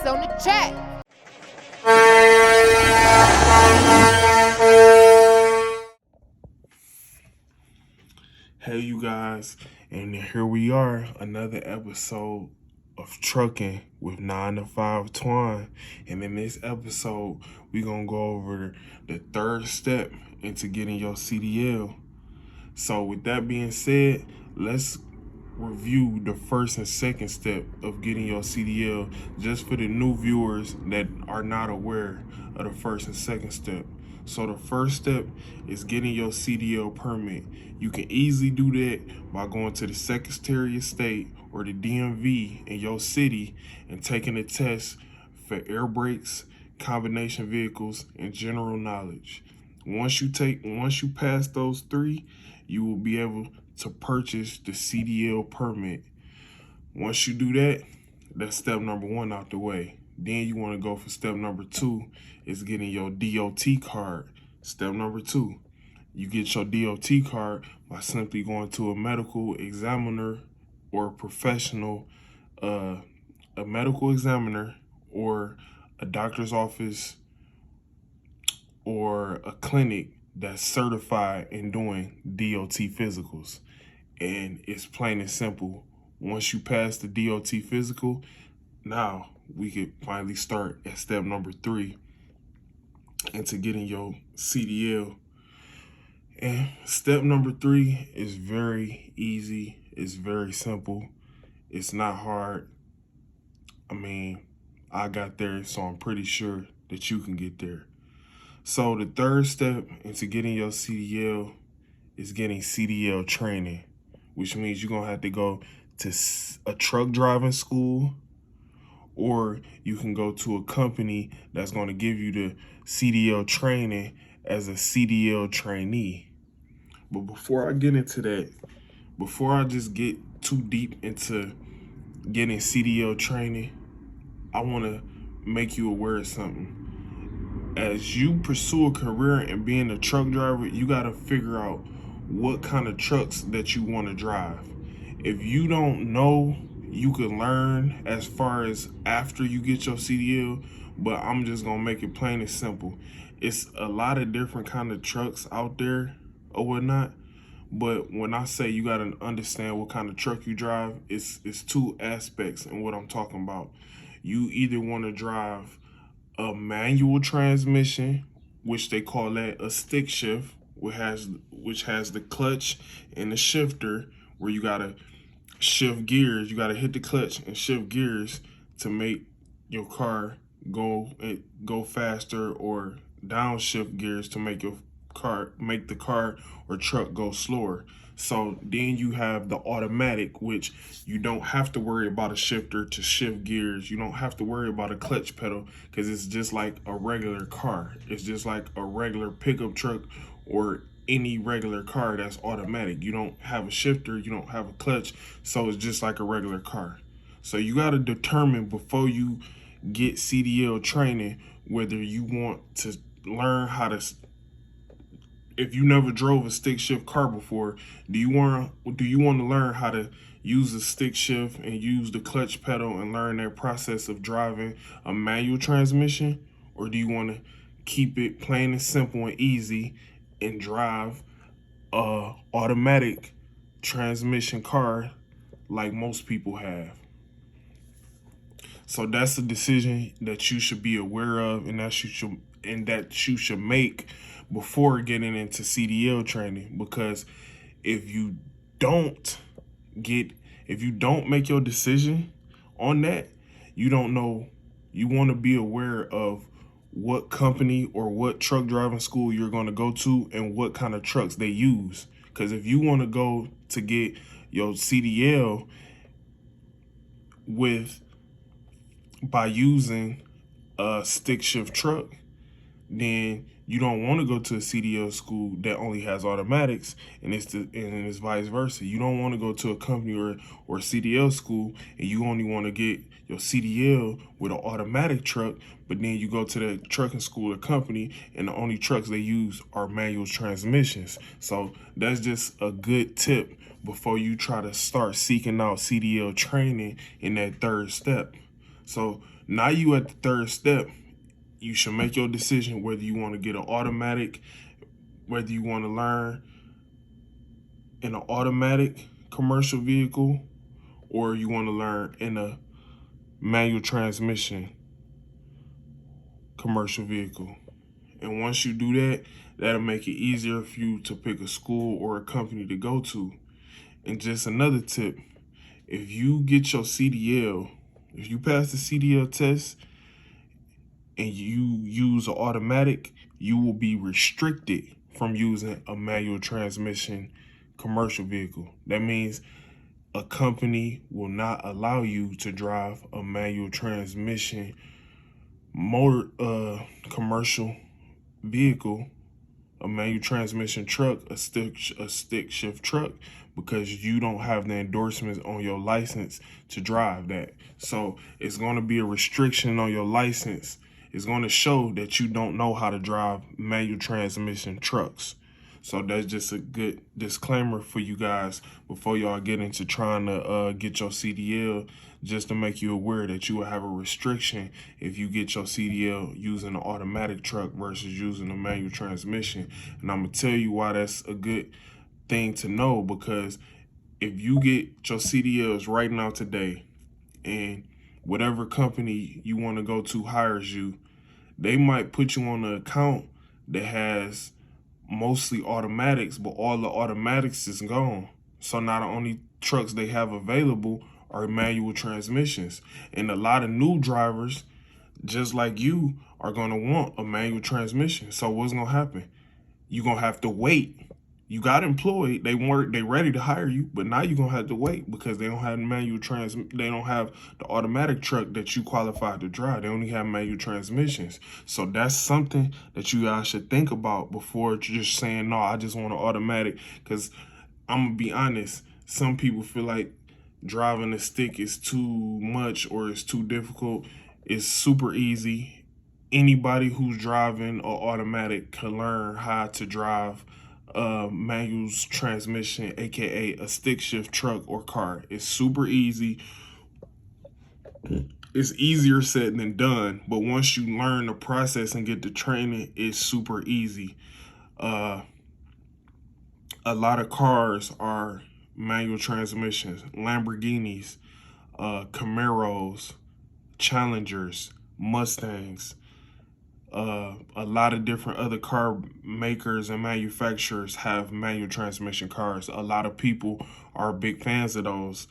on the track. Hey, you guys, and here we are, another episode of Trucking with 9 to 5 Twine. And in this episode, we're going to go over the third step into getting your CDL. So with that being said, let's review the first and second step of getting your CDL, just for the new viewers that are not aware of the first and second step. So the first step is getting your CDL permit. You can easily do that by going to the Secretary of State or the DMV in your city and taking a test for air brakes, combination vehicles, and general knowledge. Once you pass those three, you will be able to purchase the CDL permit. Once you do that, that's step number one out the way. Then you want to go for step number two, is getting your DOT card. Step number two, you get your DOT card by simply going to a medical examiner or a professional, a medical examiner or a doctor's office or a clinic that's certified in doing DOT physicals. And it's plain and simple. Once you pass the DOT physical, now we could finally start at step number three into getting your CDL. And step number three is very easy. It's very simple. It's not hard. I mean, I got there, so I'm pretty sure that you can get there. So the third step into getting your CDL is getting CDL training, which means you're going to have to go to a truck driving school, or you can go to a company that's going to give you the CDL training as a CDL trainee. But before I get into that, before I just get too deep into getting CDL training, I want to make you aware of something. As you pursue a career in being a truck driver, you got to figure out what kind of trucks that you want to drive. If you don't know, you can learn as far as after you get your CDL, but I'm just going to make it plain and simple. It's a lot of different kind of trucks out there or whatnot, but when I say you got to understand what kind of truck you drive, it's two aspects in what I'm talking about. You either want to drive a manual transmission, which they call that a stick shift, which has the clutch and the shifter, where you gotta shift gears. You gotta hit the clutch and shift gears to make your car go faster, or downshift gears to make the car or truck go slower. So then you have the automatic, which you don't have to worry about a shifter to shift gears. You don't have to worry about a clutch pedal, because it's just like a regular car. It's just like a regular pickup truck or any regular car that's automatic. You don't have a shifter, you don't have a clutch, so it's just like a regular car. So you got to determine before you get CDL training whether you want to learn how to. If you never drove a stick shift car before, do you want to learn how to use a stick shift and use the clutch pedal and learn that process of driving a manual transmission? Or do you want to keep it plain and simple and easy and drive a automatic transmission car like most people have? So that's a decision that you should be aware of, and that you should make before getting into CDL training. Because if you don't make your decision on that, you don't know. You want to be aware of what company or what truck driving school you're going to go to and what kind of trucks they use. Because if you want to go to get your CDL by using a stick shift truck, then you don't want to go to a CDL school that only has automatics, and it's vice versa. You don't want to go to a company or CDL school and you only want to get your CDL with an automatic truck, but then you go to the trucking school or company and the only trucks they use are manual transmissions. So that's just a good tip before you try to start seeking out CDL training in that third step. So now you at the third step. You should make your decision whether you want to get an automatic, whether you want to learn in an automatic commercial vehicle, or you want to learn in a manual transmission commercial vehicle. And once you do that, that'll make it easier for you to pick a school or a company to go to. And just another tip, if you get your CDL, if you pass the CDL test and you use an automatic, you will be restricted from using a manual transmission commercial vehicle. That means a company will not allow you to drive a manual transmission motor commercial vehicle, a manual transmission truck, a stick shift truck, because you don't have the endorsements on your license to drive that. So it's going to be a restriction on your license. It's going to show that you don't know how to drive manual transmission trucks. So that's just a good disclaimer for you guys before y'all get into trying to get your CDL, just to make you aware that you will have a restriction if you get your CDL using an automatic truck versus using a manual transmission. And I'm going to tell you why that's a good thing to know, because if you get your CDLs right now today and whatever company you want to go to hires you, they might put you on an account that has mostly automatics, but all the automatics is gone. So now the only trucks they have available are manual transmissions. And a lot of new drivers, just like you, are going to want a manual transmission. So what's going to happen? You're going to have to wait. You got employed, they ready to hire you, but now you're going to have to wait because they don't have they don't have the automatic truck that you qualified to drive. They only have manual transmissions. So that's something that you guys should think about before just saying, no, I just want an automatic. Because I'm going to be honest, some people feel like driving a stick is too much or it's too difficult. It's super easy. Anybody who's driving an automatic can learn how to drive manual transmission, aka a stick shift truck or car. It's super easy. It's easier said than done, but once you learn the process and get the training, it's super easy. A lot of cars are manual transmissions. Lamborghinis, Camaros, Challengers, Mustangs, a lot of different other car makers and manufacturers have manual transmission cars. A lot of people are big fans of those.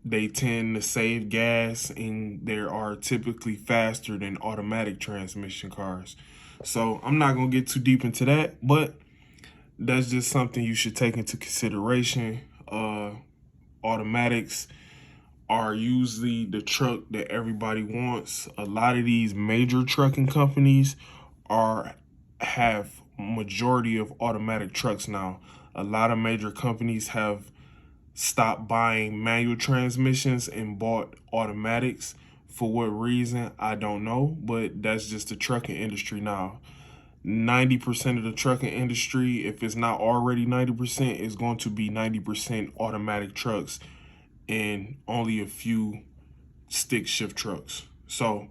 They tend to save gas and they are typically faster than automatic transmission cars. So I'm not going to get too deep into that, but that's just something you should take into consideration. Automatics are usually the truck that everybody wants. A lot of these major trucking companies have majority of automatic trucks now. A lot of major companies have stopped buying manual transmissions and bought automatics. For what reason, I don't know, but that's just the trucking industry now. 90% of the trucking industry, if it's not already 90%, is going to be 90% automatic trucks and only a few stick shift trucks. So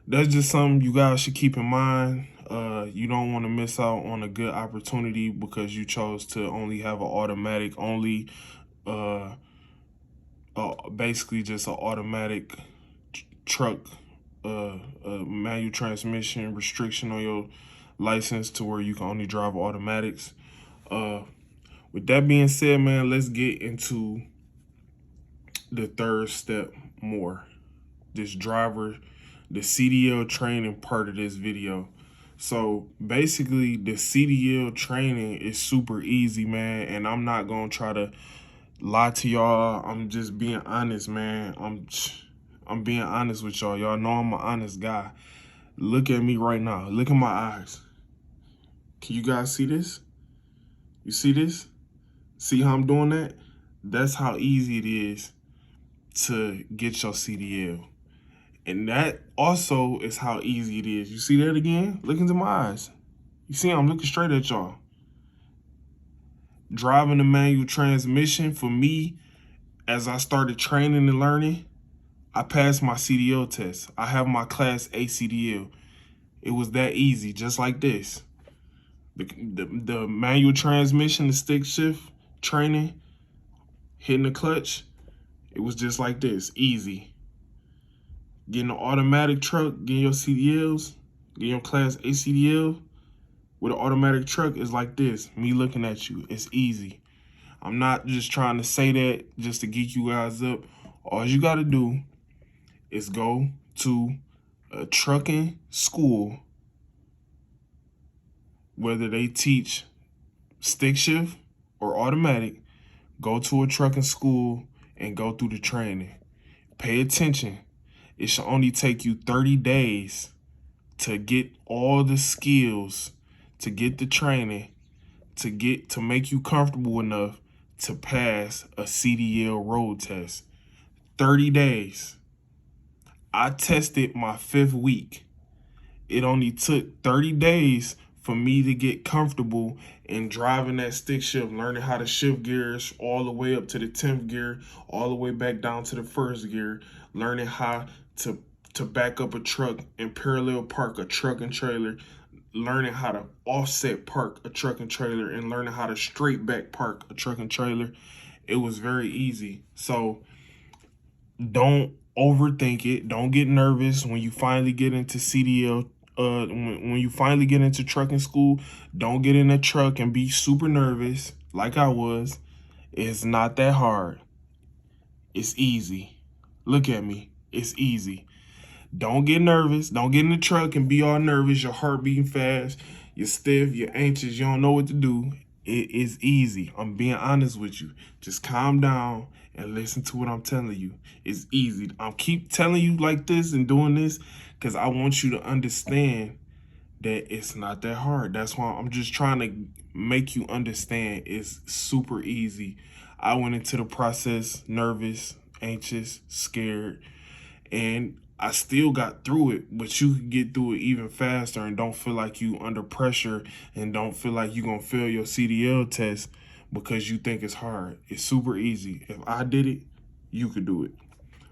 that's just something you guys should keep in mind. You don't want to miss out on a good opportunity because you chose to only have an automatic, only basically just an automatic truck, a manual transmission restriction on your license to where you can only drive automatics. With that being said, man, let's get into the third step more. The CDL training part of this video. So basically the CDL training is super easy, man, and I'm not gonna try to lie to y'all. I'm just being honest, man. I'm being honest with y'all. Y'all know I'm an honest guy. Look at me right now. Look at my eyes. Can you guys see this? You see this? See how I'm doing that? That's how easy it is to get your CDL. And that also is how easy it is. You see that again? Look into my eyes. You see I'm looking straight at y'all. Driving a manual transmission, for me, as I started training and learning, I passed my CDL test. I have my Class A CDL. It was that easy, just like this. The manual transmission, the stick shift training, hitting the clutch, it was just like this, easy. Getting an automatic truck, getting your CDLs, getting your Class A CDL with an automatic truck is like this. Me looking at you, it's easy. I'm not just trying to say that just to geek you guys up. All you got to do is go to a trucking school, whether they teach stick shift or automatic. Go to a trucking school and go through the training. Pay attention. It should only take you 30 days to get all the skills, to get the training, to make you comfortable enough to pass a CDL road test. 30 days. I tested my 5th week. It only took 30 days for me to get comfortable in driving that stick shift, learning how to shift gears all the way up to the 10th gear, all the way back down to the 1st gear, learning how to back up a truck and parallel park a truck and trailer, learning how to offset park a truck and trailer, and learning how to straight back park a truck and trailer. It was very easy. So don't overthink it. Don't get nervous when you finally get into CDL. When you finally get into trucking school, don't get in a truck and be super nervous like I was. It's not that hard. It's easy. Look at me. It's easy. Don't get nervous. Don't get in the truck and be all nervous. Your heart beating fast. You're stiff. You're anxious. You don't know what to do. It is easy. I'm being honest with you. Just calm down and listen to what I'm telling you. It's easy. I'll keep telling you like this and doing this because I want you to understand that it's not that hard. That's why I'm just trying to make you understand it's super easy. I went into the process nervous, anxious, scared, and I still got through it, but you can get through it even faster and don't feel like you under pressure and don't feel like you're going to fail your CDL test because you think it's hard. It's super easy. If I did it, you could do it.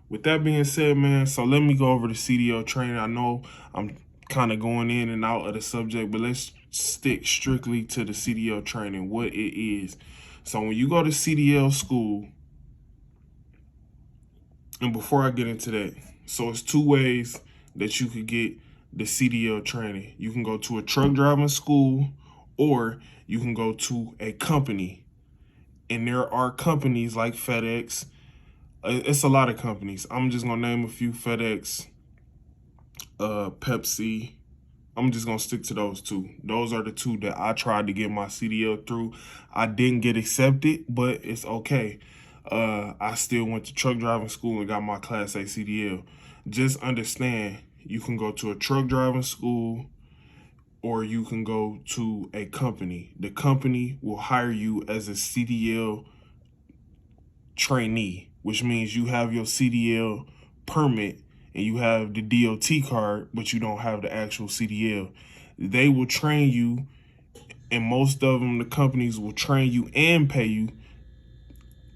With that being said, man, so let me go over the CDL training. I know I'm kind of going in and out of the subject, but let's stick strictly to the CDL training, what it is. So when you go to CDL school, and before I get into that, so it's 2 ways that you could get the CDL training. You can go to a truck driving school or you can go to a company. And there are companies like FedEx. It's a lot of companies. I'm just going to name a few: FedEx, Pepsi. I'm just going to stick to those 2. Those are the 2 that I tried to get my CDL through. I didn't get accepted, but it's okay. I still went to truck driving school and got my Class A CDL. Just understand, you can go to a truck driving school or you can go to a company. The company will hire you as a CDL trainee, which means you have your CDL permit and you have the DOT card, but you don't have the actual CDL. They will train you, and most of them, the companies will train you and pay you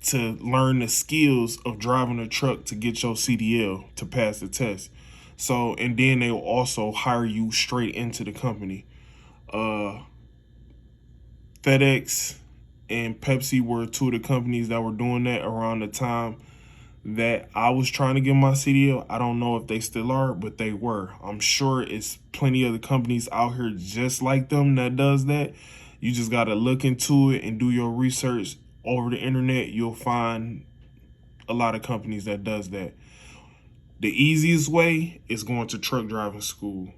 to learn the skills of driving a truck to get your CDL to pass the test. So, and then they will also hire you straight into the company. FedEx and Pepsi were 2 of the companies that were doing that around the time that I was trying to get my CDL. I don't know if they still are, but they were. I'm sure it's plenty of the companies out here just like them that does that. You just got to look into it and do your research over the internet. You'll find a lot of companies that does that. The easiest way is going to truck driving school.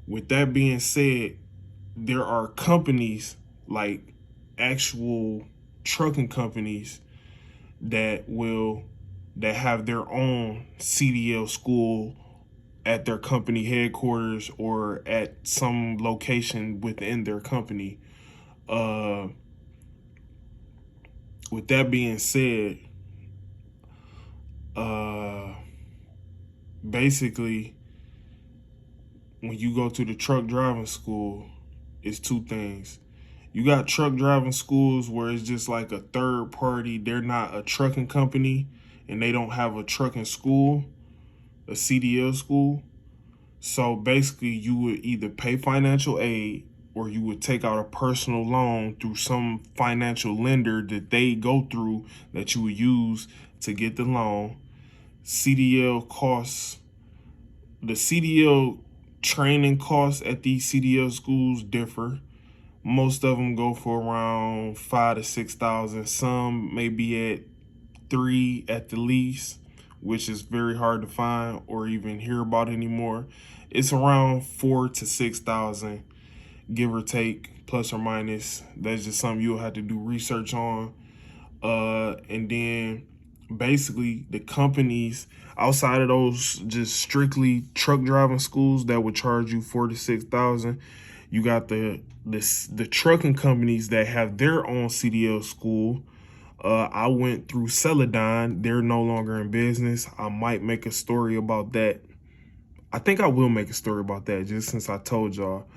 With that being said, there are companies like actual trucking companies that have their own CDL school at their company headquarters or at some location within their company. With that being said, basically, when you go to the truck driving school, it's 2 things. You got truck driving schools where it's just like a third party. They're not a trucking company and they don't have a trucking school, a CDL school. So basically, you would either pay financial aid or you would take out a personal loan through some financial lender that they go through that you would use to get the loan. CDL costs, the CDL training costs at these CDL schools differ. Most of them go for around 5,000 to 6,000. Some may be at 3 at the least, which is very hard to find or even hear about anymore. It's around 4,000 to 6,000, give or take, plus or minus. That's just something you'll have to do research on. And then basically the companies outside of those just strictly truck driving schools that would charge you 4,000 to 6,000. You got the trucking companies that have their own CDL school. I went through Celadon. They're no longer in business. I might make a story about that. I think I will make a story about that just since I told y'all.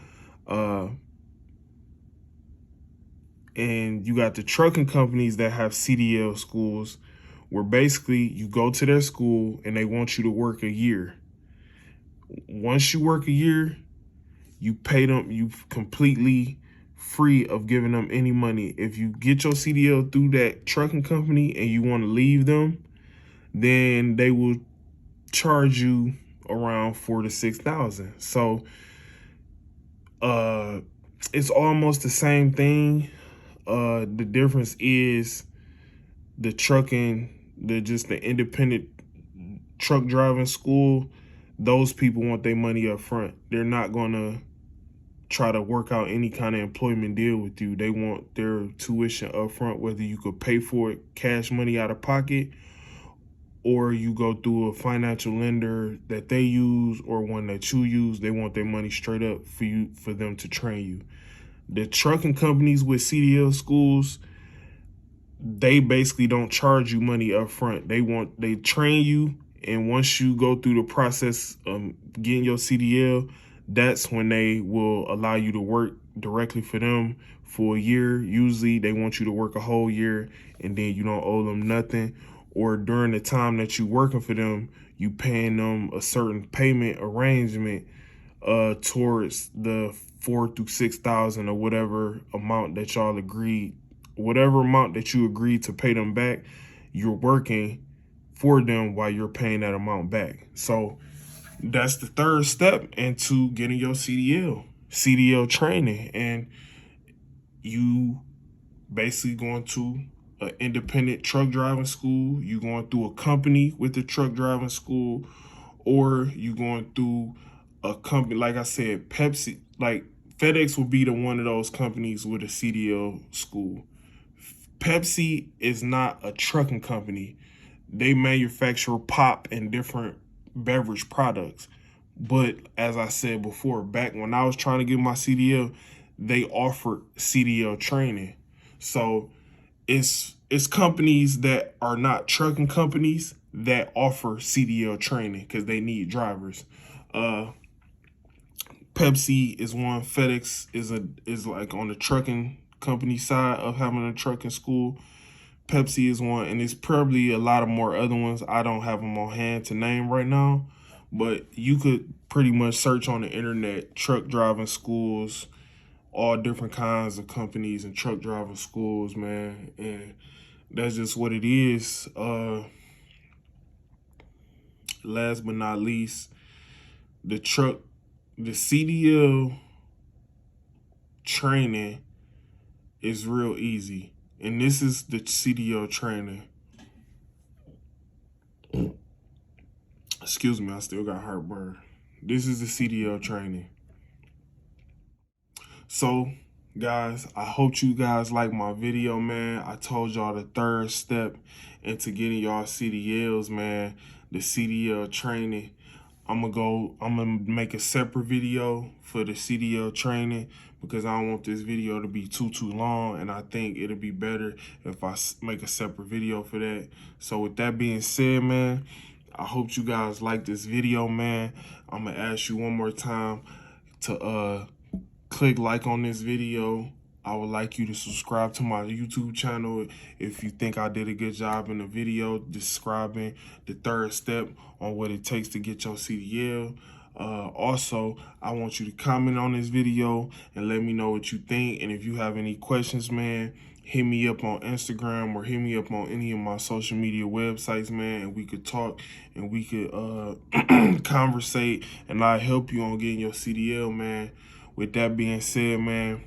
And you got the trucking companies that have CDL schools where basically you go to their school and they want you to work a year. Once you work a year, you pay them, you completely free of giving them any money. If you get your CDL through that trucking company and you want to leave them, then they will charge you around 4,000 to 6,000. So it's almost the same thing. The difference is the trucking, the independent truck driving school. Those people want their money up front. They're not gonna try to work out any kind of employment deal with you. They want their tuition up front, whether you could pay for it cash money out of pocket or you go through a financial lender that they use or one that you use. They want their money straight up for them to train you. The trucking companies with CDL schools, they basically don't charge you money up front. They train you, and once you go through the process of getting your CDL, that's when they will allow you to work directly for them for a year. Usually they want you to work a whole year and then you don't owe them nothing. Or during the time that you're working for them, you paying them a certain payment arrangement towards the 4,000 to 6,000 or whatever amount that y'all agreed, whatever amount that you agreed to pay them back, you're working for them while you're paying that amount back. So that's the third step into getting your CDL training. And you basically going to an independent truck driving school, you going through a company with the truck driving school, or you going through a company, like I said, Pepsi, like FedEx will be the one of those companies with a CDL school. Pepsi is not a trucking company. They manufacture pop and different beverage products. But as I said before, back when I was trying to get my CDL, they offered CDL training. So it's companies that are not trucking companies that offer CDL training because they need drivers. Pepsi is one. FedEx is like on the trucking company side of having a trucking school. Pepsi is one, and there's probably a lot of more other ones. I don't have them on hand to name right now, but you could pretty much search on the internet, truck driving schools, all different kinds of companies and truck driving schools, man. And that's just what it is. Last but not least, the CDL training is real easy. And this is the CDL training. Excuse me, I still got heartburn. This is the CDL training. So, guys, I hope you guys like my video, man. I told y'all the third step into getting y'all CDLs, man. The CDL training. I'm gonna make a separate video for the CDL training because I don't want this video to be too long, and I think it'll be better if I make a separate video for that. So with that being said, man, I hope you guys like this video, man. I'm gonna ask you one more time to click like on this video, I would like you to subscribe to my YouTube channel if you think I did a good job in the video describing the third step on what it takes to get your CDL. Also, I want you to comment on this video and let me know what you think. And if you have any questions, man, hit me up on Instagram or hit me up on any of my social media websites, man, and we could talk and we could conversate, and I'll help you on getting your CDL, man. With that being said, man,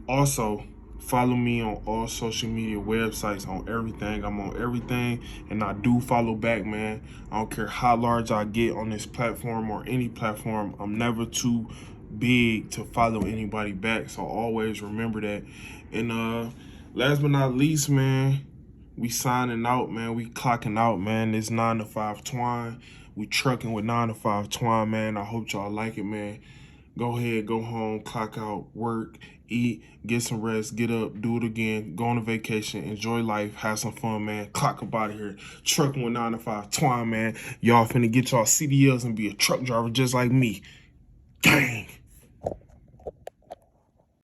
also follow me on all social media websites, on everything. I'm on everything, and I do follow back, man. I don't care how large I get on this platform or any platform. I'm never too big to follow anybody back, so always remember that. And last but not least, man, we signing out, man. We clocking out, man. This 9 to 5 twine. We trucking with 9 to 5 twine, man. I hope y'all like it, man. Go ahead, go home, clock out, work, eat, get some rest, get up, do it again, go on a vacation, enjoy life, have some fun, man. Clock up out of here. Trucking with 9 to 5 twine, man. Y'all finna get y'all CDLs and be a truck driver just like me. Gang.